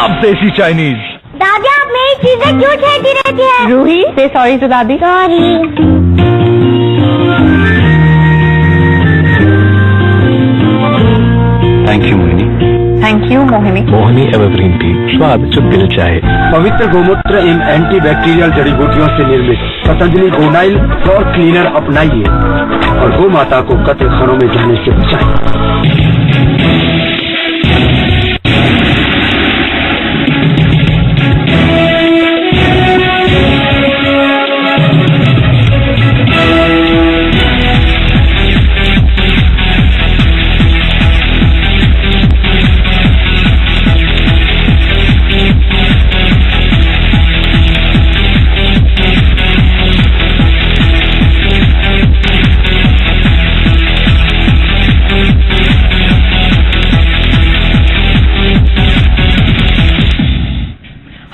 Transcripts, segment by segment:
साफ देसी चाइनीज। दादी आप मेरी चीजें क्यों छेड़ती रहती है? रूही से सॉरी टू दादी। Sorry. Thank you Mohini. Thank you Mohini. Mohini evergreen T, स्वाद जो दिल चाहे। पवित्र गोमूत्र इन एंटी बैक्टीरियल जड़ी बूटियों से निर्मित पतंजलि गोनाइल फ्लोर क्लीनर अपनाइए और गौ माता को कत्ल खानों में जाने से बचाइए।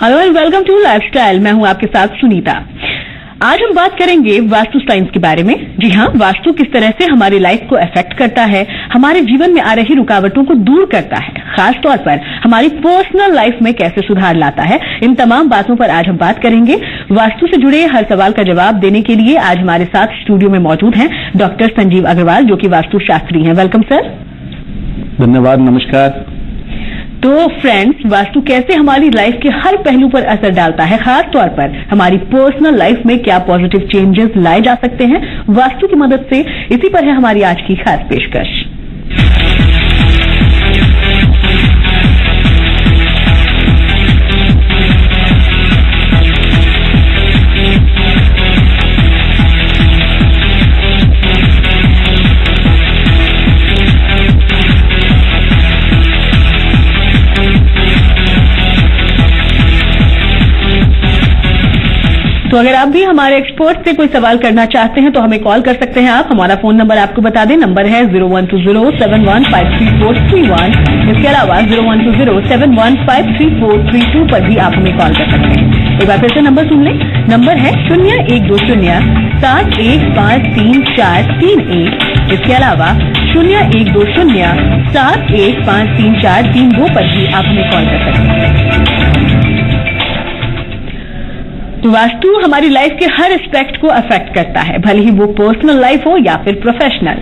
Hello and welcome to lifestyle. मैं हूं आपके साथ सुनीता। आज हम बात करेंगे वास्तु साइंस के बारे में। जी हाँ, वास्तु किस तरह से हमारी लाइफ को अफेक्ट करता है, हमारे जीवन में आ रही रुकावटों को दूर करता है, खास तौर पर हमारी पर्सनल लाइफ में कैसे सुधार लाता है। इन तमाम बातों पर आज हम बात करेंगे। वास्तु से जुड़े हर सवाल का जवाब देने के लिए आज हमारे साथ स्टूडियो में मौजूद हैं डॉक्टर संजीव अग्रवाल, जो कि वास्तु शास्त्री हैं। Welcome sir. धन्यवाद, नमस्कार। तो फ्रेंड्स, वास्तु कैसे हमारी लाइफ के हर पहलू पर असर डालता है, खास तौर पर हमारी पर्सनल लाइफ में क्या पॉजिटिव चेंजेस लाए जा सकते हैं वास्तु की मदद से, इसी पर है हमारी आज की खास पेशकश। तो अगर आप भी हमारे एक्सपर्ट से कोई सवाल करना चाहते हैं तो हमें कॉल कर सकते हैं आप। हमारा फोन नंबर आपको बता दें, नंबर है 012071533431। इसके अलावा 012071533432 पर भी आप हमें कॉल कर सकते हैं। एक बार फिर से नंबर सुन लें, नंबर है 012071534331। इसके अलावा 012071534332 पर भी आप हमें कॉल कर सकते हैं। तो वास्तु हमारी लाइफ के हर एस्पेक्ट को अफेक्ट करता है, भले ही वो पर्सनल लाइफ हो या फिर प्रोफेशनल।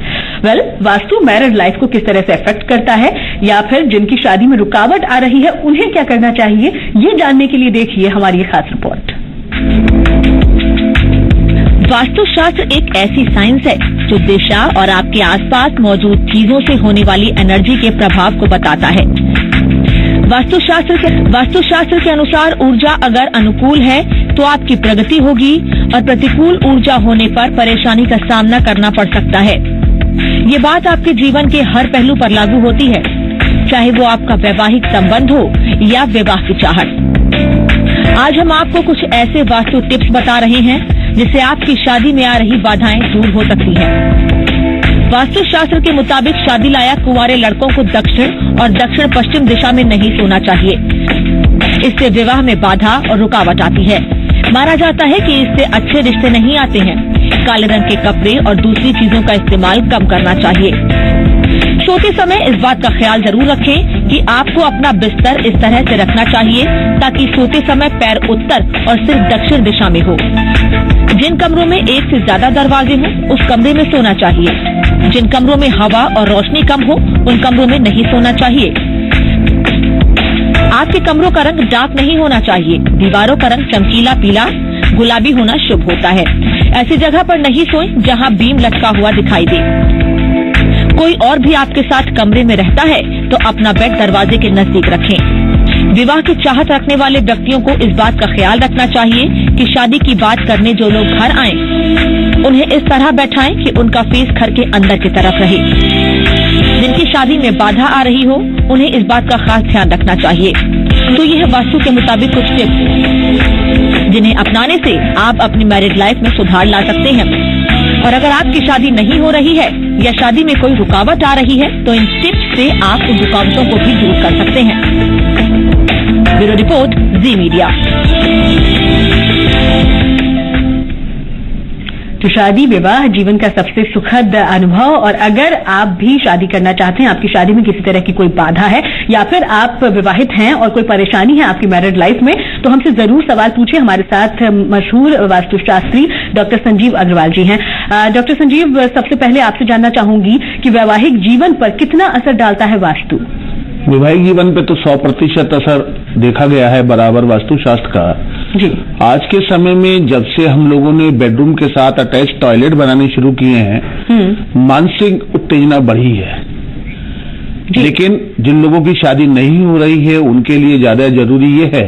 वास्तु मैरिड लाइफ को किस तरह से अफेक्ट करता है, या फिर जिनकी शादी में रुकावट आ रही है उन्हें क्या करना चाहिए, ये जानने के लिए देखिए हमारी ये खास रिपोर्ट। वास्तुशास्त्र एक ऐसी साइंस है जो दिशा और आपके आसपास मौजूद चीजों से होने वाली एनर्जी के प्रभाव को बताता है। वास्तुशास्त्र के अनुसार ऊर्जा अगर अनुकूल है तो आपकी प्रगति होगी और प्रतिकूल ऊर्जा होने पर परेशानी का सामना करना पड़ सकता है। ये बात आपके जीवन के हर पहलू पर लागू होती है, चाहे वो आपका वैवाहिक संबंध हो या विवाह की चाहत। आज हम आपको कुछ ऐसे वास्तु टिप्स बता रहे हैं जिससे आपकी शादी में आ रही बाधाएं दूर हो सकती हैं। वास्तुशास्त्र के मुताबिक शादी लायक कुंवारे लड़कों को दक्षिण और दक्षिण पश्चिम दिशा में नहीं सोना चाहिए। इससे विवाह में बाधा और रुकावट आती है। माना जाता है कि इससे अच्छे रिश्ते नहीं आते हैं। काले रंग के कपड़े और दूसरी चीजों का इस्तेमाल कम करना चाहिए। सोते समय इस बात का ख्याल जरूर रखें कि आपको अपना बिस्तर इस तरह से रखना चाहिए ताकि सोते समय पैर उत्तर और सिर दक्षिण दिशा में हो। जिन कमरों में एक से ज्यादा दरवाजे हों उस कमरे में सोना चाहिए। जिन कमरों में हवा और रोशनी कम हो उन कमरों में नहीं सोना चाहिए। आपके कमरों का रंग डार्क नहीं होना चाहिए। दीवारों का रंग चमकीला पीला गुलाबी होना शुभ होता है। ऐसी जगह पर नहीं सोएं जहां बीम लटका हुआ दिखाई दे। कोई और भी आपके साथ कमरे में रहता है तो अपना बेड दरवाजे के नजदीक रखें। विवाह की चाहत रखने वाले व्यक्तियों को इस बात का ख्याल रखना चाहिए कि शादी की बात करने जो लोग घर आए उन्हें इस तरह बैठाएं कि उनका फेस घर के अंदर की तरफ रहे। जिनकी शादी में बाधा आ रही हो उन्हें इस बात का खास ध्यान रखना चाहिए। तो यह वास्तु के मुताबिक कुछ टिप्स जिन्हें अपनाने से आप अपनी मैरिड लाइफ में सुधार ला सकते हैं। और अगर आपकी शादी नहीं हो रही है या शादी में कोई रुकावट आ रही है तो इन टिप्स से आप उन रुकावटों को भी दूर कर सकते हैं। ब्यूरो रिपोर्ट, जी मीडिया। तो शादी विवाह जीवन का सबसे सुखद अनुभव, और अगर आप भी शादी करना चाहते हैं, आपकी शादी में किसी तरह की कोई बाधा है या फिर आप विवाहित हैं और कोई परेशानी है आपकी मैरिड लाइफ में, तो हमसे जरूर सवाल पूछिए। हमारे साथ मशहूर वास्तुशास्त्री डॉक्टर संजीव अग्रवाल जी हैं। डॉक्टर संजीव, सबसे पहले आपसे जानना चाहूंगी कि वैवाहिक जीवन पर कितना असर डालता है वास्तु? वैवाहिक जीवन पे तो 100% असर देखा गया है बराबर वास्तुशास्त्र का। जी। आज के समय में जब से हम लोगों ने बेडरूम के साथ अटैच टॉयलेट बनाने शुरू किए हैं, मानसिक उत्तेजना बढ़ी है। लेकिन जिन लोगों की शादी नहीं हो रही है उनके लिए ज्यादा जरूरी ये है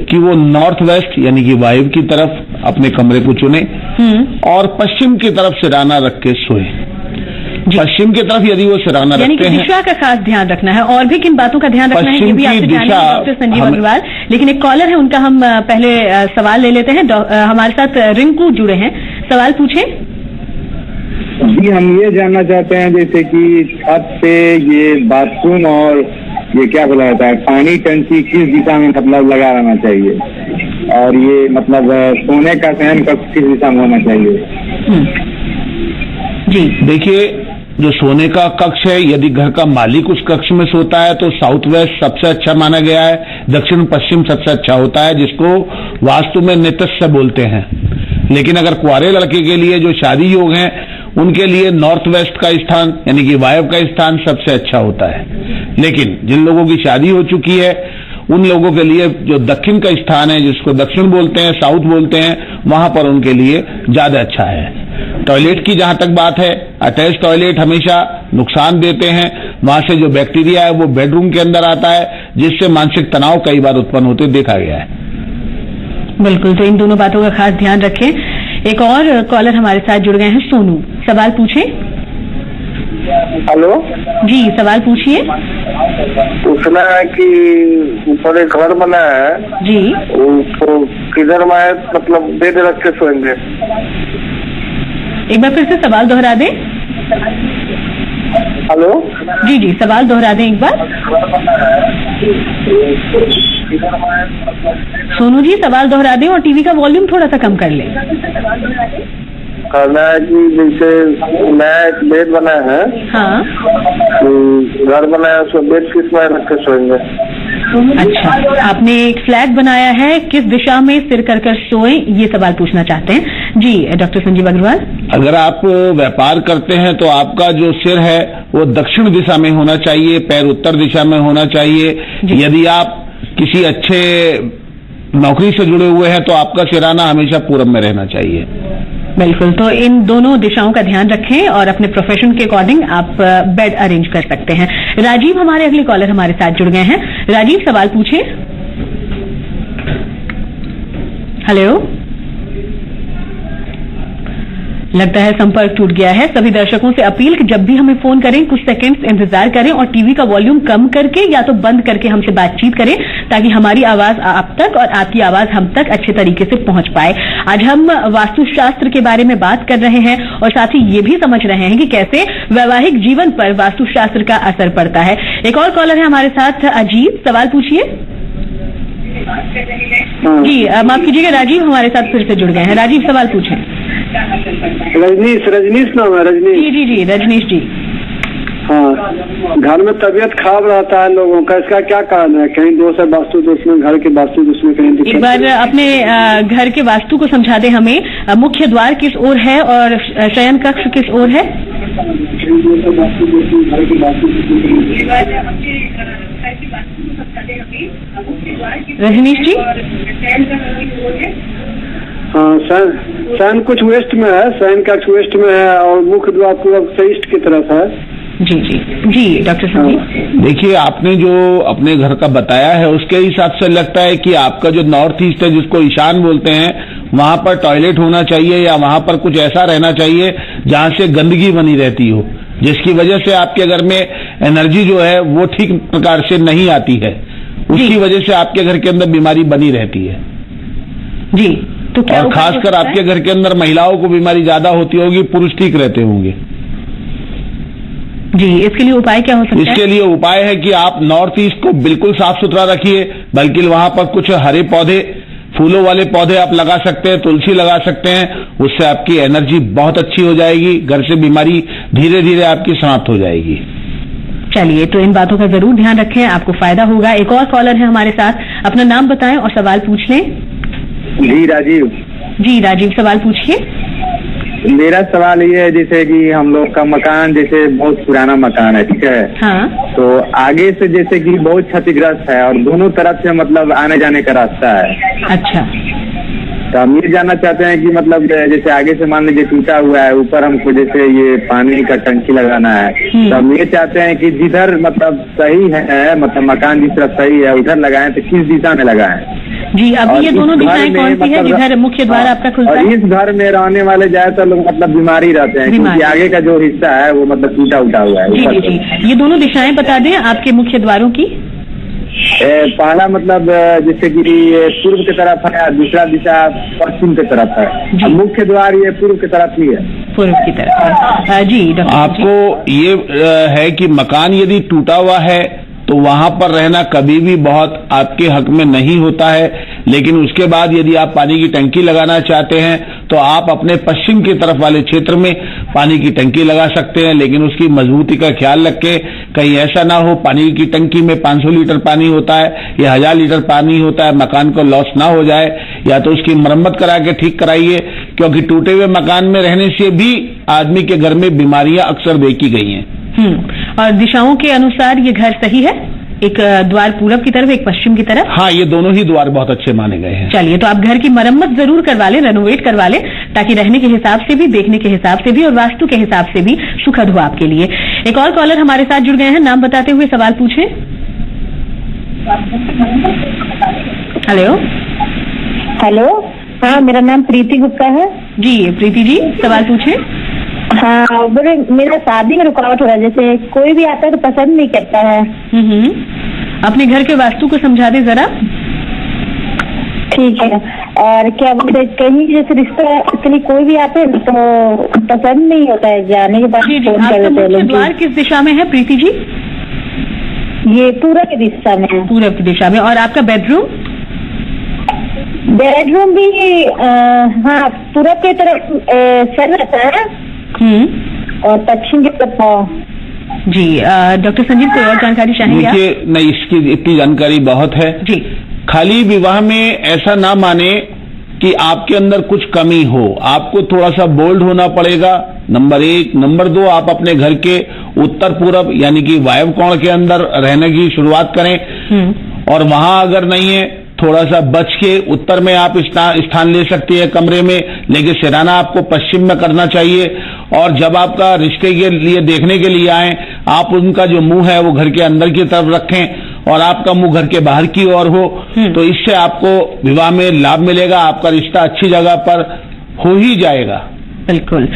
कि वो नॉर्थ वेस्ट यानी कि वायु की तरफ अपने कमरे को चुने और पश्चिम की तरफ सिरहाना रख के सोए। पश्चिम की तरफ यदि वो सिरहाना रखते हैं, दिशा का खास ध्यान रखना है। और भी किन बातों का ध्यान रखना है ये भी आपसे जानेंगे डॉक्टर संजीव अग्रवाल। लेकिन एक कॉलर है, उनका हम पहले सवाल ले लेते हैं। हमारे साथ रिंकू जुड़े हैं, सवाल पूछे। जी, हम ये जानना चाहते हैं जैसे कि छत पे ये बाथरूम और ये क्या बोला जाता है पानी टंकी किस दिशा में मतलब लगा रहना चाहिए, और ये मतलब सोने का शयन कक्ष किस दिशा में होना चाहिए? जी देखिए, जो सोने का कक्ष है, यदि घर का मालिक उस कक्ष में सोता है तो साउथ वेस्ट सबसे अच्छा माना गया है, दक्षिण पश्चिम सबसे अच्छा होता है, जिसको वास्तु में नितस्य बोलते हैं। लेकिन अगर कुंवारे लड़के के लिए जो शादी योग हैं उनके लिए नॉर्थ वेस्ट का स्थान यानी कि वायव्य का स्थान सबसे अच्छा होता है। लेकिन जिन लोगों की शादी हो चुकी है उन लोगों के लिए जो दक्षिण का स्थान है, जिसको दक्षिण बोलते हैं, साउथ बोलते हैं, वहां पर उनके लिए ज्यादा अच्छा है। टॉयलेट की जहां तक बात है, अटैच टॉयलेट हमेशा नुकसान देते हैं। वहां से जो बैक्टीरिया है वो बेडरूम के अंदर आता है, जिससे मानसिक तनाव कई बार उत्पन्न होते देखा गया है। बिल्कुल, तो इन दोनों बातों का खास ध्यान रखें। एक और कॉलर हमारे साथ जुड़ गए हैं, सोनू, सवाल पूछे। हेलो जी, सवाल पूछिए। पूछना है कि ऊपर एक घर बना है जी, तो किधर में मतलब बेड रख के सोएंगे? एक बार फिर से सवाल दोहरा दें। हेलो जी जी, सवाल दोहरा दें एक बार। सोनू जी, सवाल दोहरा दें और टीवी का वॉल्यूम थोड़ा सा कम कर लें। कहना है कि जैसे नया एक बेड बना है, हाँ, घर बना है, उसको बेड किस में रख के सोएंगे? अच्छा, आपने एक फ्लैट बनाया है, किस दिशा में सिर कर सोए, ये सवाल पूछना चाहते हैं। जी डॉक्टर संजीव अग्रवाल। अगर आप व्यापार करते हैं तो आपका जो सिर है वो दक्षिण दिशा में होना चाहिए, पैर उत्तर दिशा में होना चाहिए। यदि आप किसी अच्छे नौकरी से जुड़े हुए हैं तो आपका सिरहाना हमेशा पूरब में रहना चाहिए। बिल्कुल, तो इन दोनों दिशाओं का ध्यान रखें और अपने प्रोफेशन के अकॉर्डिंग आप बेड अरेंज कर सकते हैं। राजीव हमारे अगले कॉलर हमारे साथ जुड़ गए हैं। राजीव, सवाल पूछिए। हेलो, लगता है संपर्क टूट गया है। सभी दर्शकों से अपील कि जब भी हमें फोन करें कुछ सेकंड्स इंतजार करें और टीवी का वॉल्यूम कम करके या तो बंद करके हमसे बातचीत करें, ताकि हमारी आवाज आप तक और आपकी आवाज हम तक अच्छे तरीके से पहुंच पाए। आज हम वास्तुशास्त्र के बारे में बात कर रहे हैं और साथ ही ये भी समझ रहे हैं कि कैसे वैवाहिक जीवन पर वास्तुशास्त्र का असर पड़ता है। एक और कॉलर है हमारे साथ, अजीत, सवाल पूछिए। जी माफ कीजिएगा, राजीव हमारे साथ फिर से जुड़ गए हैं। राजीव, सवाल पूछें। रजनीश नाम है, रजनीश। जी जी जी, रजनीश जी। हाँ, घर में तबीयत खराब रहता है लोगों का, इसका क्या कारण है? कहीं दोष है वास्तु दोष में, घर के वास्तु दोष में कहीं दिक्कत? एक बार अपने घर के वास्तु को समझा दे हमें। मुख्य द्वार किस ओर है और शयन कक्ष किस ओर है? रजनीश जी। हाँ, शयन कुछ वेस्ट में है, शयन कक्ष वेस्ट में है और मुख्य द्वार पूर्व से ईस्ट की तरफ है। जी जी जी, डॉक्टर संजीव। देखिए, आपने जो अपने घर का बताया है उसके हिसाब से लगता है कि आपका जो नॉर्थ ईस्ट है, जिसको ईशान बोलते हैं, वहां पर टॉयलेट होना चाहिए या वहां पर कुछ ऐसा रहना चाहिए जहां से गंदगी बनी रहती हो, जिसकी वजह से आपके घर में एनर्जी जो है वो ठीक प्रकार से नहीं आती है। उसकी वजह से आपके घर के अंदर बीमारी बनी रहती है। जी, तो क्या और खासकर आपके घर के अंदर महिलाओं को बीमारी ज्यादा होती होगी, पुरुष ठीक रहते होंगे। जी, इसके लिए उपाय क्या हो सकता है? इसके लिए उपाय है कि आप नॉर्थ ईस्ट को बिल्कुल साफ सुथरा रखिए, बल्कि वहां पर कुछ हरे पौधे, फूलों वाले पौधे आप लगा सकते हैं, तुलसी लगा सकते हैं, उससे आपकी एनर्जी बहुत अच्छी हो जाएगी, घर से बीमारी धीरे धीरे आपकी समाप्त हो जाएगी। चलिए, तो इन बातों का जरूर ध्यान रखें, आपको फायदा होगा। एक और कॉलर है हमारे साथ, अपना नाम बताएं और सवाल पूछ लें। जी राजीव। जी राजीव, सवाल पूछिए। मेरा सवाल ये है, जैसे कि हम लोग का मकान जैसे बहुत पुराना मकान है, ठीक है। हाँ। तो आगे से जैसे कि बहुत क्षतिग्रस्त है और दोनों तरफ से मतलब आने जाने का रास्ता है। अच्छा। तो हम ये जानना चाहते हैं कि मतलब जैसे आगे से मान लीजिए टूटा हुआ है, ऊपर हमको जैसे ये पानी का टंकी लगाना है, तो हम ये चाहते हैं कि जिधर मतलब सही है, मतलब मकान जिस तरफ सही है उधर लगाएं, तो किस दिशा में लगाएं? जी, अभी ये दोनों दिशाएं कौन सी है जिधर मुख्य द्वार आपका खुलता है? और इस घर में रहने वाले ज्यादातर लोग मतलब बीमारी रहते हैं, क्योंकि आगे का जो हिस्सा है वो मतलब टूटा उटा हुआ है। जी जी जी, ये दोनों दिशाएं बता दें आपके मुख्य द्वारों की। पहला मतलब जैसे कि ये पूर्व की तरफ है, दूसरा दिशा पश्चिम की तरफ है। मुख्य द्वार ये पूर्व की तरफ ही है। पूर्व की तरफ है। जी डॉक्टर, आपको ये है कि मकान यदि टूटा हुआ है तो वहां पर रहना कभी भी बहुत आपके हक में नहीं होता है, लेकिन उसके बाद यदि आप पानी की टंकी लगाना चाहते हैं तो आप अपने पश्चिम की तरफ वाले क्षेत्र में पानी की टंकी लगा सकते हैं, लेकिन उसकी मजबूती का ख्याल रखें, कहीं ऐसा ना हो पानी की टंकी में 500 लीटर पानी होता है या 1000 लीटर पानी होता है, मकान को लॉस ना हो जाए, या तो उसकी मरम्मत करा के ठीक कराइए, क्योंकि टूटे हुए मकान में रहने से भी आदमी के घर में बीमारियां अक्सर देखी गई हैं। और दिशाओं के अनुसार ये घर सही है, एक द्वार पूरब की तरफ, एक पश्चिम की तरफ? हाँ, ये दोनों ही द्वार बहुत अच्छे माने गए हैं। चलिए, तो आप घर की मरम्मत जरूर करवा लें, रेनोवेट करवा लें, ताकि रहने के हिसाब से भी, देखने के हिसाब से भी और वास्तु के हिसाब से भी सुखद हो आपके लिए। एक और कॉलर हमारे साथ जुड़ गए हैं, नाम बताते हुए सवाल पूछें। हेलो। हेलो, हाँ, मेरा नाम प्रीति गुप्ता है। जी प्रीति जी, सवाल पूछें। हाँ, बोले मेरा शादी में रुकावट हो रहा है, जैसे कोई भी आता है तो पसंद नहीं करता है। अपने घर के वास्तु को समझा दे जरा। ठीक है। और क्या बोलते, कहीं जैसे रिश्ता के लिए कोई भी आते हैं तो पसंद नहीं होता है, जाने के बाद फोन कर देते हैं। द्वार किस दिशा में है प्रीति जी? ये पूरब की दिशा में है। पूरब की दिशा में। और आपका बेडरूम? बेडरूम भी हाँ, पूरब की तरफ सर रहता है और पश्चिम की तरफ। जी डॉक्टर संजीव, कोई और जानकारी चाहेंगे आप? मुझे नहीं, इसकी इतनी जानकारी बहुत है जी। खाली विवाह में ऐसा ना माने कि आपके अंदर कुछ कमी हो, आपको थोड़ा सा बोल्ड होना पड़ेगा, नंबर 1। नंबर 2, आप अपने घर के उत्तर पूरब यानी कि वायव्य कोण के अंदर रहने की शुरुआत करें, और वहां अगर नहीं है थोड़ा सा बच के उत्तर में आप स्थान ले सकती है कमरे में, लेकिन सिराना आपको पश्चिम में करना चाहिए। और जब आपका रिश्ते के लिए देखने के लिए आए, आप उनका जो मुंह है वो घर के अंदर की तरफ रखें और आपका मुंह घर के बाहर की ओर हो, तो इससे आपको विवाह में लाभ मिलेगा, आपका रिश्ता अच्छी जगह पर हो ही जाएगा। बिल्कुल,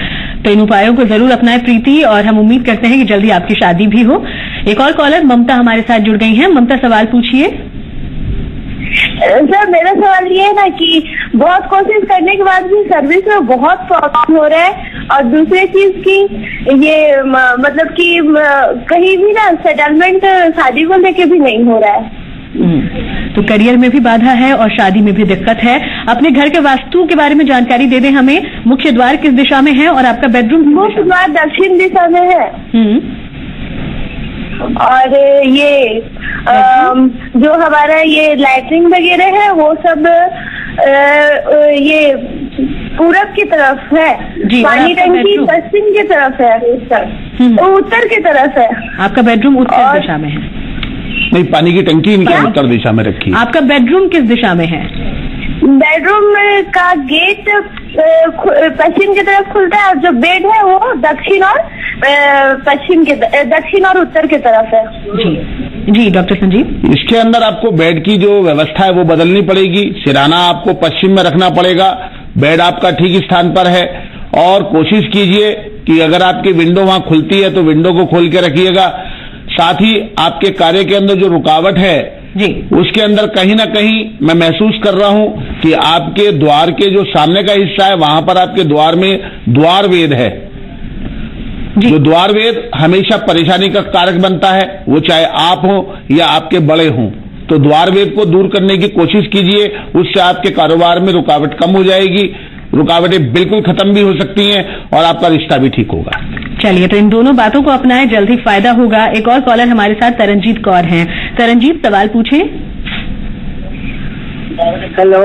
तो इन उपायों को जरूर अपनाएं प्रीति, और हम उम्मीद करते हैं कि जल्दी आपकी शादी भी हो। एक और कॉलर ममता हमारे साथ जुड़ गई हैं। ममता, सवाल पूछिए। सर, मेरा सवाल ये है ना कि बहुत कोशिश करने के बाद भी सर्विस में बहुत प्रॉब्लम हो रहा है, और दूसरी चीज की ये मतलब कि कहीं भी ना सेटलमेंट शादी को लेके भी नहीं हो रहा है। तो करियर में भी बाधा है और शादी में भी दिक्कत है। अपने घर के वास्तु के बारे में जानकारी दे दें हमें। मुख्य द्वार किस दिशा में है और आपका बेडरूम? मुख्य द्वार दक्षिण दिशा में है। और ये जो हमारा ये लैट्रिन वगैरह है वो सब ये पूरब की तरफ है। पानी टंकी पश्चिम की तरफ है, तो उत्तर की तरफ है। आपका बेडरूम उत्तर दिशा में है? नहीं, पानी की टंकी इनका उत्तर दिशा में रखी। आपका बेडरूम किस दिशा में है? बेडरूम का गेट पश्चिम की तरफ खुलता है, और जो बेड है वो दक्षिण और पश्चिम के, दक्षिण और उत्तर की तरफ है। जी जी डॉक्टर संजीव, इसके अंदर आपको बेड की जो व्यवस्था है वो बदलनी पड़ेगी। सिराना आपको पश्चिम में रखना पड़ेगा, बेड आपका ठीक स्थान पर है, और कोशिश कीजिए कि अगर आपकी विंडो वहां खुलती है तो विंडो को खोल के रखिएगा। साथ ही आपके कार्य के अंदर जो रुकावट है जी, उसके अंदर कहीं ना कहीं मैं महसूस कर रहा हूं कि आपके द्वार के जो सामने का हिस्सा है वहां पर आपके द्वार में द्वार वेद है। जो द्वार वेद हमेशा परेशानी का कारक बनता है, वो चाहे आप हो या आपके बड़े हों। तो द्वार वेग को दूर करने की कोशिश कीजिए, उससे आपके कारोबार में रुकावट कम हो जाएगी, रुकावटें बिल्कुल खत्म भी हो सकती हैं और आपका रिश्ता भी ठीक होगा। चलिए, तो इन दोनों बातों को अपनाएं, जल्द ही फायदा होगा। एक और कॉलर हमारे साथ तरनजीत कौर हैं। तरनजीत, सवाल पूछें। हेलो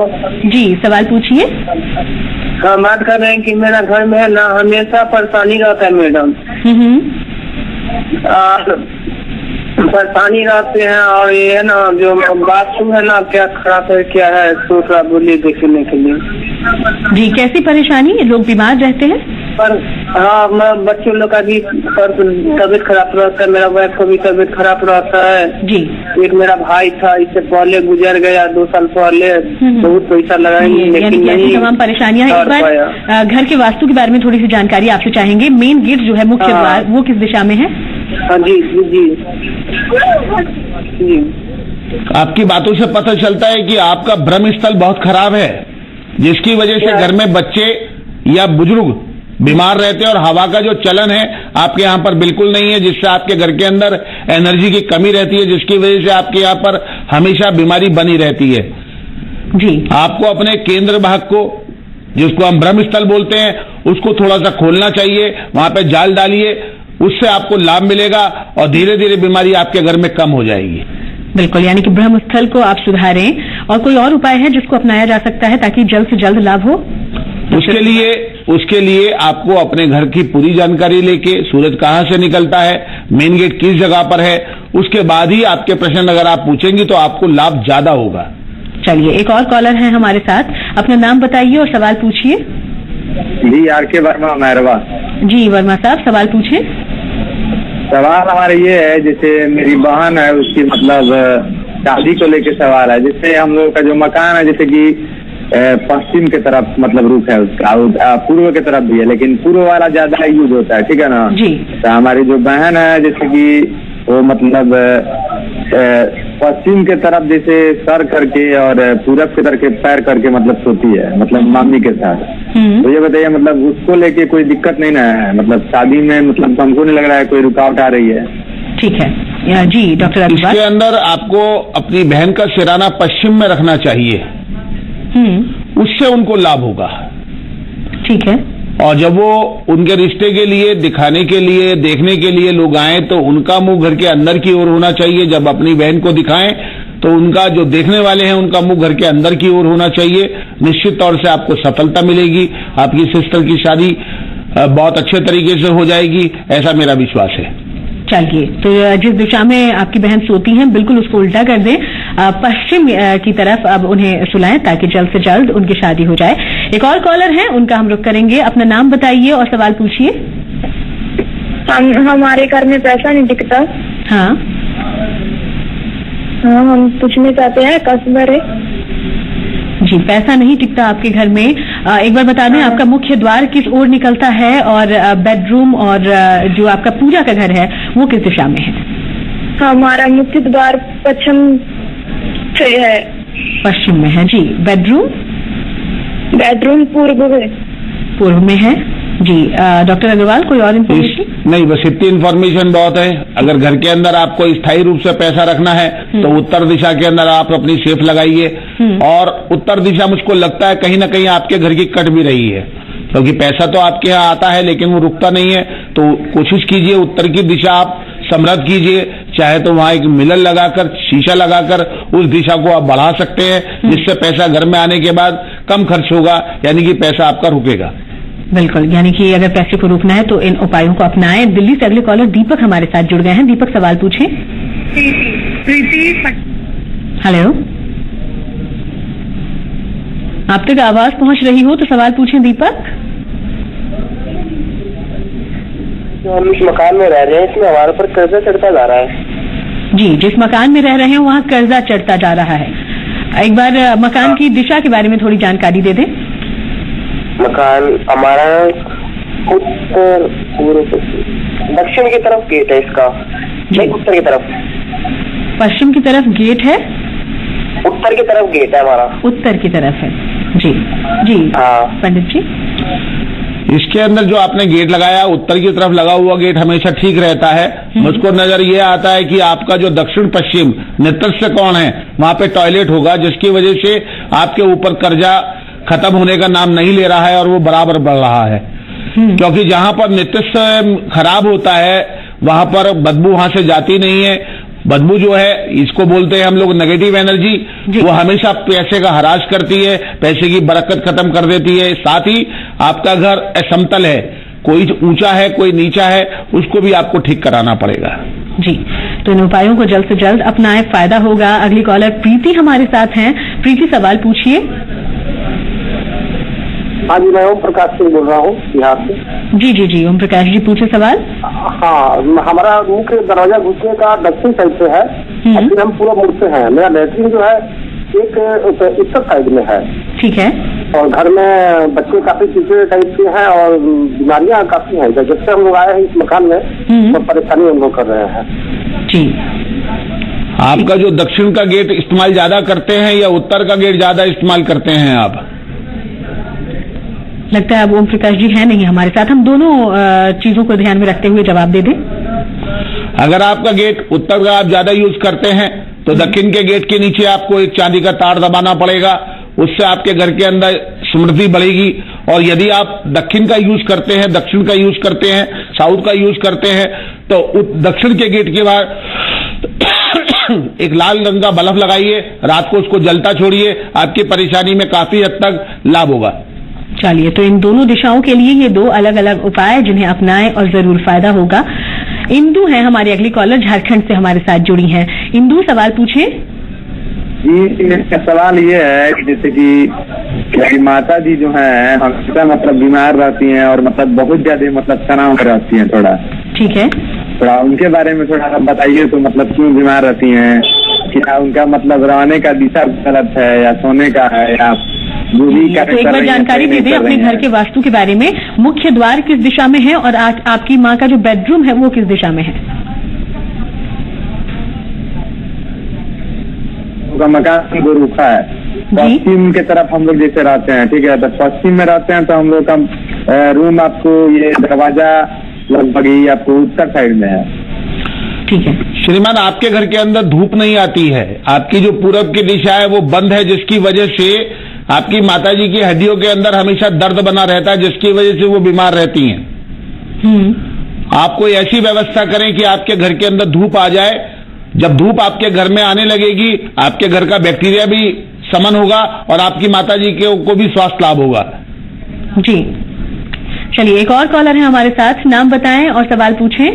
जी, सवाल पूछिए। हाँ, बात कर रहे हैं कि मेरा घर में है ना हमेशा परेशानी रहता है मैडम। परेशानी रहते हैं और ये है ना जो वास्तु है ना क्या खराब है क्या है, तो थोड़ा बोलिए देखने के लिए। जी, कैसी परेशानी? लोग बीमार रहते हैं? पर हाँ, बच्चों लोग का भी तबीयत खराब रहता है, मेरा वाइफ को भी तबीयत खराब रहता है जी। एक मेरा भाई था, इससे पहले गुजर गया 2 साल पहले, बहुत पैसा लगाएंगे लेकिन नहीं। तमाम परेशानियां। एक बार घर के वास्तु के बारे में थोड़ी सी जानकारी आपसे चाहेंगे। मेन गेट जो है, मुख्य द्वार, वो किस दिशा में है? हाँ जी जी जी जी। आपकी बातों से पता चलता है कि आपका ब्रह्म स्थल बहुत खराब है, जिसकी वजह से घर में बच्चे या बुजुर्ग बीमार रहते हैं और हवा का जो चलन है आपके यहाँ पर बिल्कुल नहीं है, जिससे आपके घर के अंदर एनर्जी की कमी रहती है, जिसकी वजह से आपके यहाँ पर हमेशा बीमारी बनी रहती है। जी, आपको अपने केंद्र भाग को, जिसको हम ब्रह्म स्थल बोलते हैं, उसको थोड़ा सा खोलना चाहिए, वहां पे जाल डालिए, उससे आपको लाभ मिलेगा और धीरे धीरे बीमारी आपके घर में कम हो जाएगी। बिल्कुल, यानी कि ब्रह्म स्थल को आप सुधारें। और कोई और उपाय है जिसको अपनाया जा सकता है ताकि जल्द से जल्द लाभ हो? उसके लिए आपको अपने घर की पूरी जानकारी लेके, सूरज कहाँ से निकलता है, मेन गेट किस जगह पर है, उसके बाद ही आपके प्रश्न अगर आप पूछेंगी तो आपको लाभ ज्यादा होगा। चलिए, एक और कॉलर है हमारे साथ। अपना नाम बताइए और सवाल पूछिए। जी, आर.के. वर्मा, मैरवा। जी वर्मा साहब, सवाल पूछिए। सवाल हमारा ये है, जैसे मेरी बहन है, उसकी मतलब शादी को लेके सवाल है। जैसे हम लोग का जो मकान है, जैसे कि पश्चिम के तरफ मतलब रुख है उसका, पूर्व के तरफ भी है, लेकिन पूर्व वाला ज्यादा यूज होता है, ठीक है ना जी। तो हमारी जो बहन है, जैसे कि वो मतलब पश्चिम के तरफ जैसे सर करके और पूरब की तरफ पैर करके मतलब सोती है, मतलब मम्मी के साथ। तो ये बताइए, मतलब उसको लेके कोई दिक्कत नहीं ना है? मतलब शादी में मतलब हमको नहीं लग रहा है कोई रुकावट आ रही है? ठीक है जी डॉक्टर अग्रवाल। इसके अंदर आपको अपनी बहन का सिराना पश्चिम में रखना चाहिए, उससे उनको लाभ होगा। ठीक है। और जब वो उनके रिश्ते के लिए, दिखाने के लिए, देखने के लिए लोग आए तो उनका मुंह घर के अंदर की ओर होना चाहिए। जब अपनी बहन को दिखाएं तो उनका जो देखने वाले हैं उनका मुंह घर के अंदर की ओर होना चाहिए। निश्चित तौर से आपको सफलता मिलेगी, आपकी सिस्टर की शादी बहुत अच्छे तरीके से हो जाएगी, ऐसा मेरा विश्वास है। चलिए, तो जिस दिशा में आपकी बहन सोती हैं बिल्कुल उसको उल्टा कर दें, पश्चिम की तरफ अब उन्हें सुलाएं ताकि जल्द से जल्द उनकी शादी हो जाए। एक और कॉलर है, उनका हम रुख करेंगे। अपना नाम बताइए और सवाल पूछिए। हमारे घर में पैसा नहीं टिकता। हाँ, हम पूछना चाहते हैं, कस्टमर है जी। पैसा नहीं टिकता आपके घर में। एक बार बता दें, आपका मुख्य द्वार किस ओर निकलता है और बेडरूम और जो आपका पूजा का घर है वो किस दिशा में है? हमारा मुख्य द्वार पश्चिम से है। पश्चिम में है जी। बेडरूम? बेडरूम पूर्व में है जी। डॉक्टर अग्रवाल, कोई और इन्फॉर्मेशन? नहीं, बस इतनी इन्फॉर्मेशन बहुत है। अगर घर के अंदर आपको स्थायी रूप से पैसा रखना है तो उत्तर दिशा के अंदर आप अपनी सेफ लगाइए। और उत्तर दिशा मुझको लगता है कहीं ना कहीं आपके घर की कट भी रही है, क्योंकि पैसा तो आपके यहाँ आता है लेकिन वो रुकता नहीं है। तो कोशिश कीजिए उत्तर की दिशा आप समृद्ध कीजिए, चाहे तो वहां एक मिलर लगाकर, शीशा लगाकर उस दिशा को आप बढ़ा सकते हैं, जिससे पैसा घर में आने के बाद कम खर्च होगा, यानी कि पैसा आपका रुकेगा। बिल्कुल, यानी कि अगर पैसे को रोकना है तो इन उपायों को अपनाएं। दिल्ली से अगले कॉलर दीपक हमारे साथ जुड़ गए हैं। दीपक, सवाल पूछें। हेलो, आप तक आवाज पहुंच रही हो तो सवाल पूछें दीपक। हम इस मकान में रह रहे हैं, इसमें हमारे पर कर्जा चढ़ता जा रहा है। जी, जिस मकान में रह रहे हैं वहाँ कर्जा चढ़ता जा रहा है। एक बार मकान की दिशा के बारे में थोड़ी जानकारी दे दें। मकान हमारा उत्तर पूर्व दक्षिण की तरफ गेट है इसका, नहीं उत्तर की तरफ। पश्चिम की तरफ गेट है, उत्तर की तरफ गेट है हमारा। उत्तर की तरफ है जी। जी हाँ पंडित जी। इसके अंदर जो आपने गेट लगाया, उत्तर की तरफ लगा हुआ गेट हमेशा ठीक रहता है। मुझको नजर ये आता है कि आपका जो दक्षिण पश्चिम नेतृत्व कोण है वहां पे टॉयलेट होगा, जिसकी वजह से आपके ऊपर कर्जा खत्म होने का नाम नहीं ले रहा है और वो बराबर बढ़ रहा है। क्योंकि जहां पर नेतृत्व खराब होता है वहां पर बदबू वहां से जाती नहीं है। बदबू जो है इसको बोलते हैं हम लोग नेगेटिव एनर्जी, वो हमेशा पैसे का हरास करती है, पैसे की बरकत खत्म कर देती है। साथ ही आपका घर असमतल है, कोई ऊंचा है कोई नीचा है, उसको भी आपको ठीक कराना पड़ेगा। जी, तो इन उपायों को जल्द से जल्द अपनाएं, फायदा होगा। अगली कॉलर प्रीति हमारे साथ हैं। प्रीति, सवाल पूछिए। हाँ जी, मैं ओम प्रकाश सिंह बोल रहा हूँ बिहार से। जी जी जी, ओम प्रकाश जी पूछे सवाल। हाँ, हमारा मुख्य दरवाजा घुसने का दक्षिण साइड से है और फिर हम पूरा मुड़ते हैं। मेरा लेटरिन जो है एक उत्तर साइड में है। ठीक है। और घर में बच्चे काफी चिड़चिड़े टाइप के हैं और बीमारियां काफी हैं। जब से हम लोग आए हैं इस मकान में तो परेशानी अनुभव कर रहे हैं। जी, आपका जो दक्षिण का गेट इस्तेमाल ज्यादा करते हैं या उत्तर का गेट ज्यादा इस्तेमाल करते हैं आप? लगता है अब ओम प्रकाश जी हैं नहीं हमारे साथ। हम दोनों चीजों को ध्यान में रखते हुए जवाब दे दें। अगर आपका गेट उत्तर का आप ज्यादा यूज करते हैं तो दक्षिण के गेट के नीचे आपको एक चांदी का तार दबाना पड़ेगा, उससे आपके घर के अंदर समृद्धि बढ़ेगी। और यदि आप दक्षिण का यूज करते हैं, दक्षिण का यूज करते हैं, साउथ का यूज करते हैं, तो दक्षिण के गेट के बाहर एक लाल रंग का बल्ब लगाइए, रात को उसको जलता छोड़िए, आपकी परेशानी में काफी हद तक लाभ होगा। चलिए, तो इन दोनों दिशाओं के लिए ये दो अलग अलग उपाय जिन्हें अपनाएं और जरूर फायदा होगा। इंदु है हमारी अगली कॉलर, झारखंड से हमारे साथ जुड़ी हैं। इंदु, सवाल पूछे। जी, मेरा सवाल ये है कि जैसे कि माता जी जो है हमेशा मतलब बीमार रहती हैं और मतलब बहुत ज्यादा मतलब तनाव में रहती हैं थोड़ा। ठीक है। थोड़ा उनके बारे में थोड़ा बताइए, तो मतलब क्यों बीमार रहती हैं, क्या उनका मतलब रहने का दिशा गलत है या सोने का है या जो भी तो एक बार जानकारी दे दें अपने घर के वास्तु के बारे में। मुख्य द्वार किस दिशा में है और आपकी माँ का जो बेडरूम है वो किस दिशा में है? उनका मकान गुरुखा है, पश्चिम के तरफ हम लोग जैसे रहते हैं। ठीक है, तो पश्चिम में रहते हैं तो हम लोग का रूम आपको ये दरवाजा लगभग ही आपको उत्तर साइड में है। ठीक है। श्रीमान, आपके घर के अंदर धूप नहीं आती है, आपकी जो पूरब की दिशा है वो बंद है, जिसकी वजह से आपकी माताजी की हड्डियों के अंदर हमेशा दर्द बना रहता है, जिसकी वजह से वो बीमार रहती हैं। आप कोई ऐसी व्यवस्था करें कि आपके घर के अंदर धूप आ जाए। जब धूप आपके घर में आने लगेगी, आपके घर का बैक्टीरिया भी समन होगा और आपकी माताजी को भी स्वास्थ्य लाभ होगा। जी, चलिए, एक और कॉलर है हमारे साथ। नाम बताएं और सवाल पूछें।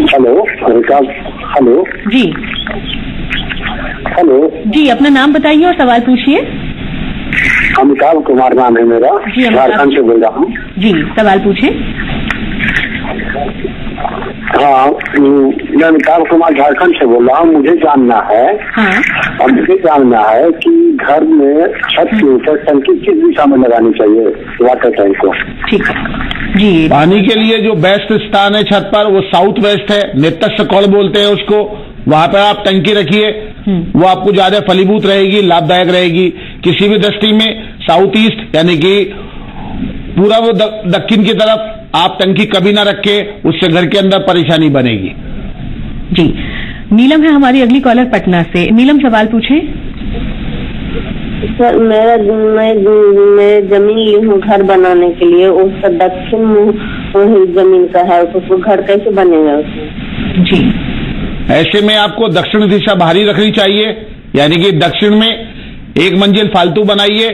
हेलो। हेलो जी। हेलो जी, अपना नाम बताइए और सवाल पूछिए। अमिताभ कुमार नाम है मेरा, झारखंड से बोल रहा हूँ। जी, सवाल पूछें। हाँ, मैं अमिताभ कुमार झारखंड से बोल रहा हूँ। मुझे जानना है, और मुझे जानना है कि घर में छत के ऊपर टंकी किस दिशा में लगानी चाहिए वाटर टैंक को? ठीक है जी। पानी के लिए जो बेस्ट स्थान है छत पर वो साउथ वेस्ट है, नेतृत्व कोण बोलते हैं उसको। वहां पर आप टंकी रखिए, वो आपको ज्यादा फलीभूत रहेगी, लाभदायक रहेगी। किसी भी दृष्टि में साउथ ईस्ट यानी कि पूरा वो दक्षिण की तरफ आप टंकी कभी ना रखें, उससे घर के अंदर परेशानी बनेगी। जी, नीलम है हमारी अगली कॉलर पटना से। नीलम, सवाल पूछें। सर, मैं जमीन ली हूँ घर बनाने के लिए, उसका दक्षिण जमीन का है, उसको घर कैसे बनेगा उसमें? जी, ऐसे में आपको दक्षिण दिशा बाहरी रखनी चाहिए, यानी कि दक्षिण में एक मंजिल फालतू बनाइए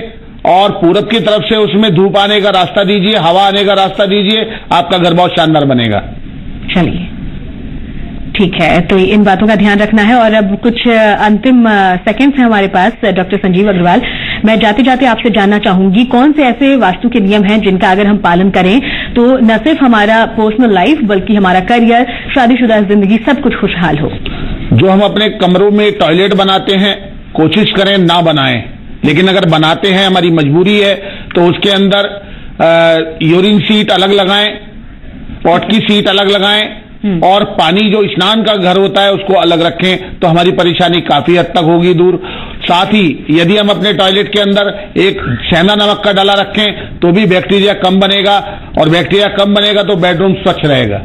और पूरब की तरफ से उसमें धूप आने का रास्ता दीजिए, हवा आने का रास्ता दीजिए, आपका घर बहुत शानदार बनेगा। चलिए, ठीक है, तो इन बातों का ध्यान रखना है। और अब कुछ अंतिम सेकंड्स हैं हमारे पास। डॉक्टर संजीव अग्रवाल, मैं जाते जाते आपसे जानना चाहूंगी कौन से ऐसे वास्तु के नियम हैं जिनका अगर हम पालन करें तो न सिर्फ हमारा पर्सनल लाइफ बल्कि हमारा करियर, शादीशुदा जिंदगी सब कुछ खुशहाल हो। जो हम अपने कमरों में टॉयलेट बनाते हैं कोशिश करें ना बनाएं, लेकिन अगर बनाते हैं हमारी मजबूरी है तो उसके अंदर यूरिन सीट अलग लगाएं, पॉट की सीट अलग लगाएं और पानी जो स्नान का घर होता है उसको अलग रखें, तो हमारी परेशानी काफी हद तक होगी दूर। साथ ही यदि हम अपने टॉयलेट के अंदर एक सेंधा नमक का डला रखें तो भी बैक्टीरिया कम बनेगा, और बैक्टीरिया कम बनेगा तो बेडरूम स्वच्छ रहेगा।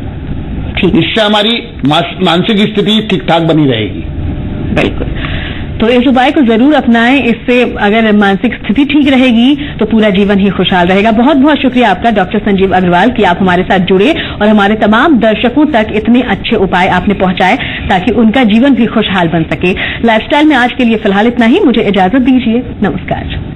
इससे हमारी मानसिक स्थिति ठीक ठाक बनी रहेगी। बिल्कुल, तो इस उपाय को जरूर अपनाएं। इससे अगर मानसिक स्थिति ठीक रहेगी तो पूरा जीवन ही खुशहाल रहेगा। बहुत बहुत शुक्रिया आपका डॉक्टर संजीव अग्रवाल कि आप हमारे साथ जुड़े और हमारे तमाम दर्शकों तक इतने अच्छे उपाय आपने पहुंचाए ताकि उनका जीवन भी खुशहाल बन सके। लाइफस्टाइल में आज के लिए फिलहाल इतना ही। मुझे इजाजत दीजिए। नमस्कार।